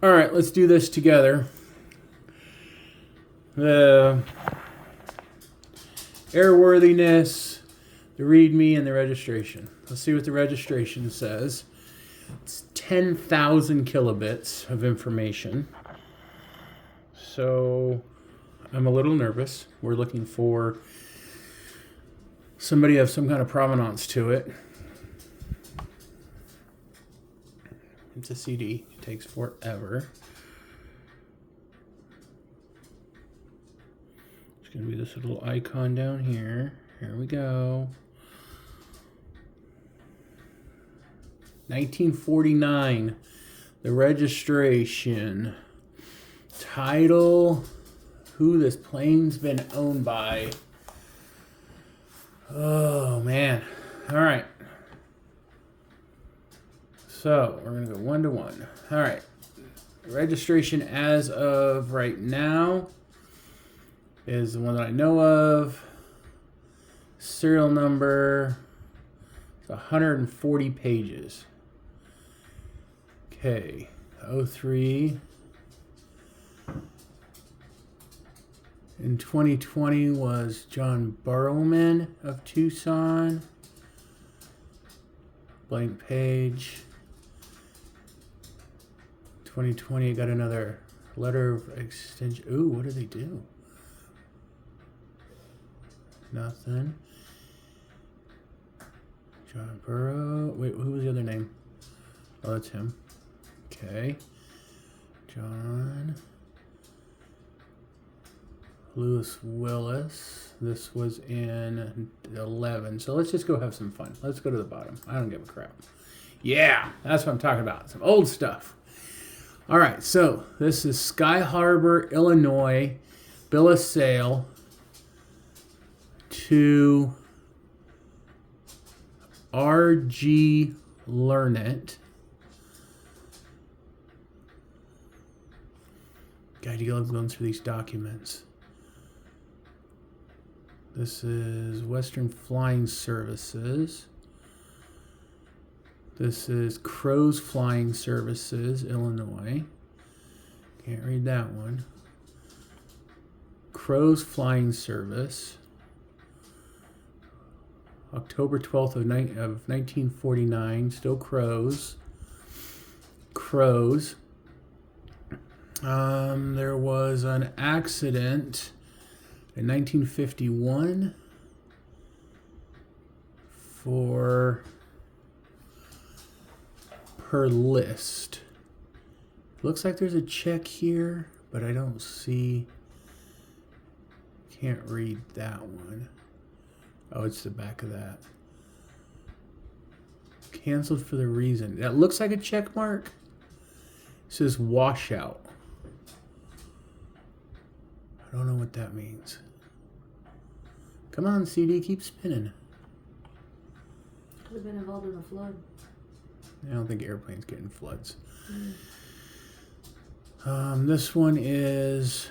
All right, let's do this together. The airworthiness, the README, and the registration. Let's see what the registration says. It's 10,000 kilobits of information. So I'm a little nervous. We're looking for somebody of some kind of provenance to it. It's a CD. It takes forever. It's going to be this little icon down here. Here we go. 1949. The registration. Title. Who this plane's been owned by. Oh, man. All right. So, we're going to go 1 to 1. All right. Registration as of right now is the one that I know of. Serial number. It's 140 pages. Okay. 03. In 2020 was John Burrowman of Tucson. Blank page. 2020 got another letter of extension. Ooh, what did they do? Nothing. John Burrow. Wait, who was the other name? Oh, that's him. Okay. John Lewis Willis. This was in 11. So let's just go have some fun. Let's go to the bottom. I don't give a crap. Yeah, that's what I'm talking about. Some old stuff. All right, so this is Sky Harbor, Illinois, bill of sale to R.G. Learnit. God, you love going through these documents. This is Western Flying Services. This is Crow's Flying Services, Illinois. Can't read that one. Crow's Flying Service. October 12th of 1949. Still Crow's. Crow's. There was an accident in 1951 for per list. Looks like there's a check here, but I don't see. Can't read that one. Oh, it's the back of that. Canceled for the reason. That looks like a check mark. It says washout. I don't know what that means. Come on, CD, keep spinning. Could have been involved in a flood. I don't think airplanes get in floods. This one is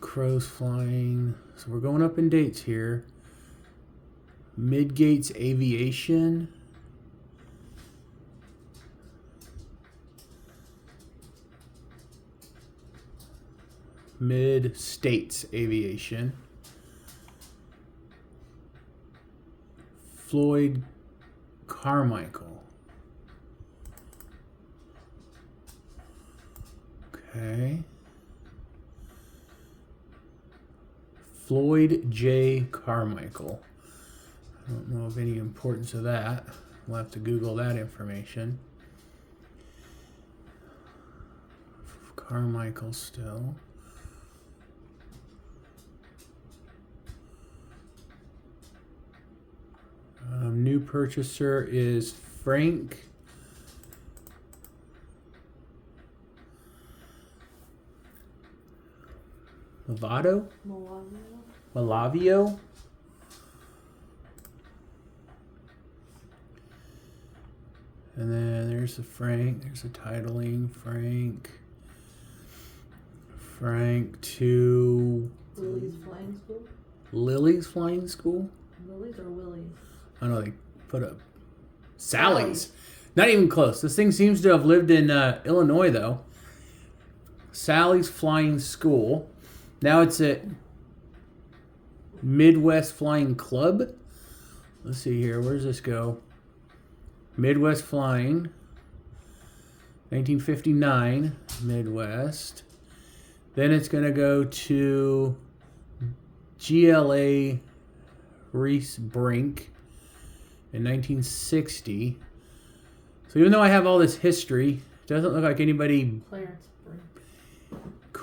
Crow's Flying. So we're going up in dates here. Midgates Aviation. Mid-States Aviation. Floyd Carmichael. Okay. Floyd J. Carmichael. I don't know of any importance of that. We'll have to Google that information. Carmichael still. New purchaser is Frank Malavio. And then there's the Frank. There's the titling. Frank to Lily's Flying School? Lily's Flying School? Lily's or Willie's? I don't know, they put up Sally's. Not even close. This thing seems to have lived in Illinois, though. Sally's Flying School. Now it's at Midwest Flying Club. Let's see here. Where does this go? Midwest Flying. 1959. Midwest. Then it's going to go to GLA Reese Brink in 1960. So even though I have all this history, it doesn't look like anybody Clarence Brink.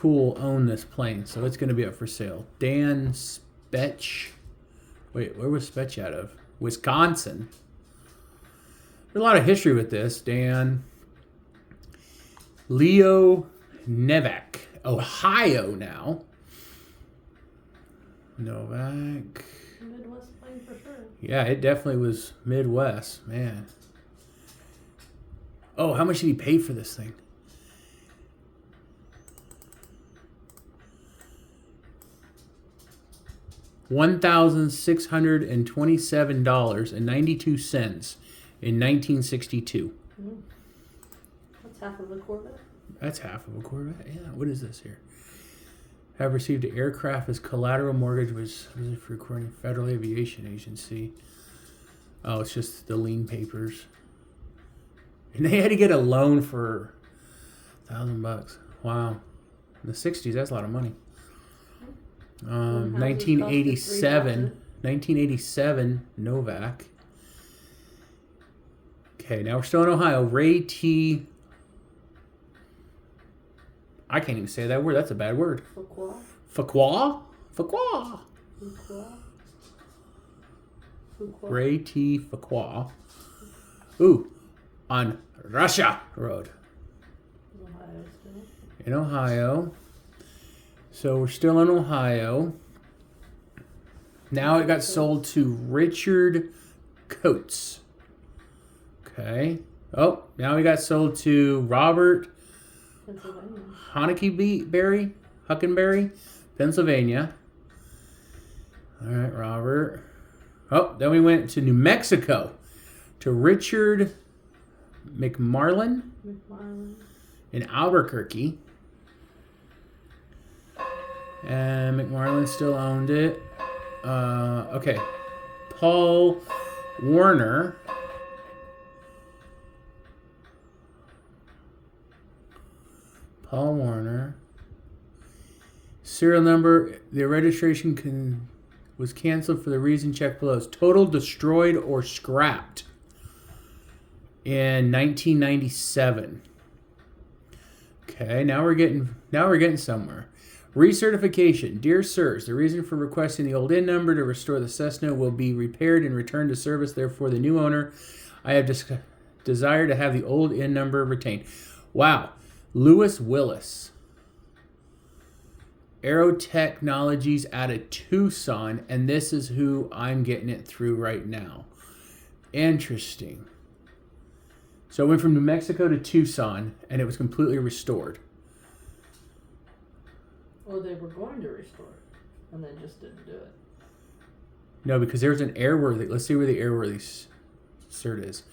cool owned this plane. So it's going to be up for sale. Dan Spetch. Wait, where was Spetch out of? Wisconsin. There's a lot of history with this. Dan. Leo Nevak. Ohio now. Novak. Midwest plane for sure. Yeah, it definitely was Midwest, man. Oh, how much did he pay for this thing? $1,627.92 in 1962. That's half of a Corvette. That's half of a Corvette. Yeah. What is this here? Have received an aircraft as collateral mortgage, which was for recording Federal Aviation Agency. Oh, it's just the lien papers. And they had to get a loan for $1,000. Wow. In the 60s, that's a lot of money. 1987 Novak. Okay, now we're still in Ohio. Ray T. I can't even say that word. That's a bad word. Fuqua. Fuqua? Fuqua. Ray T. Fuqua. Ooh, on Russia Road. Ohio still. In Ohio. So we're still in Ohio. Now it got sold to Richard Coates. Okay. Oh, now we got sold to Robert Huckenberry, Pennsylvania. All right, Robert. Oh, then we went to New Mexico to Richard McMarlin in Albuquerque. And McMarlin still owned it. Okay. Paul Warner. Serial number. The registration was canceled for the reason checked below. It's total, destroyed, or scrapped in 1997. Okay, now we're getting somewhere. Recertification. Dear sirs, the reason for requesting the old IN number to restore the Cessna will be repaired and returned to service. Therefore, the new owner, I have desire to have the old IN number retained. Wow. Lewis Willis. Aero Technologies out of Tucson, and this is who I'm getting it through right now. Interesting. So it went from New Mexico to Tucson, and it was completely restored. Well, they were going to restore it, and they just didn't do it. No, because there's an airworthy. Let's see where the airworthy cert is.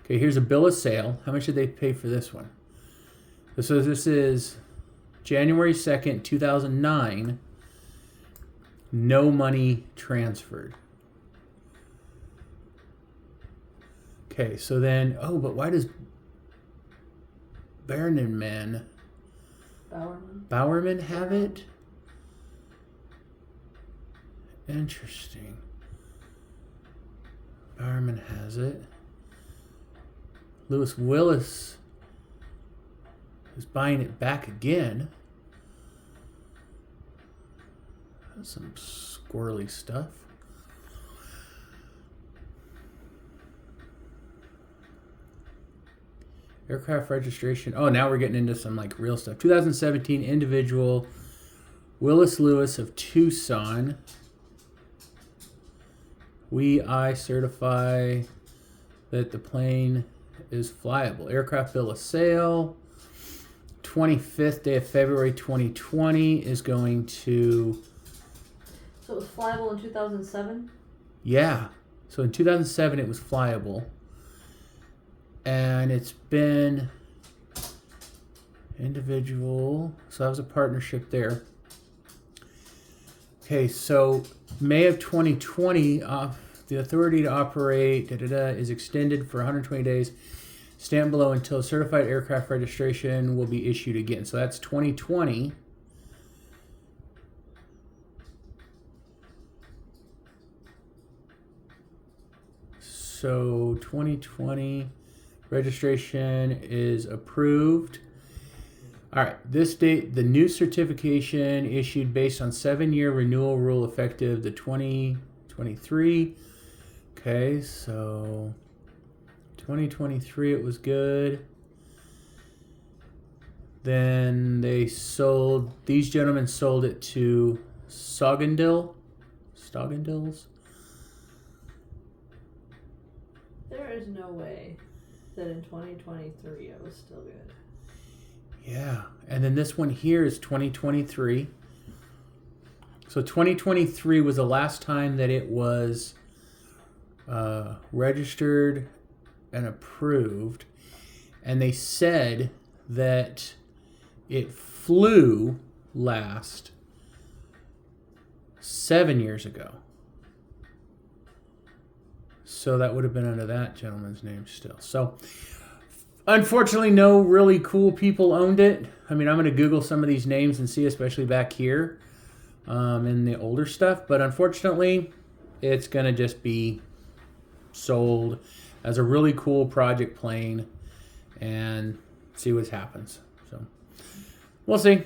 Okay, here's a bill of sale. How much did they pay for this one? So this is January 2nd, 2009. No money transferred. Okay, so then, but why does Bowerman have it? Interesting. Bowerman has it. Lewis Willis is buying it back again. That's some squirrely stuff. Aircraft registration. Oh, now we're getting into some like real stuff. 2017 individual Willis Lewis of Tucson. I certify that the plane is flyable. Aircraft bill of sale. 25th day of February 2020 is going to... So it was flyable in 2007? Yeah. So in 2007 it was flyable. And it's been Individual. So that was a partnership there. Okay, so May of 2020, the authority to operate is extended for 120 days. Stand below until certified aircraft registration will be issued again. So that's 2020. So 2020 registration is approved. All right, this date, the new certification issued based on 7-year renewal rule effective the 2023. Okay, so 2023 it was good. Then these gentlemen sold it to Stoggendils. There is no way that in 2023 it was still good. Yeah, and then this one here is 2023. So 2023 was the last time that it was registered and approved. And they said that it flew last 7 years ago. So that would have been under that gentleman's name still. So unfortunately, no really cool people owned it. I mean, I'm going to Google some of these names and see, especially back here in the older stuff. But unfortunately, it's going to just be sold as a really cool project plane and see what happens. So we'll see.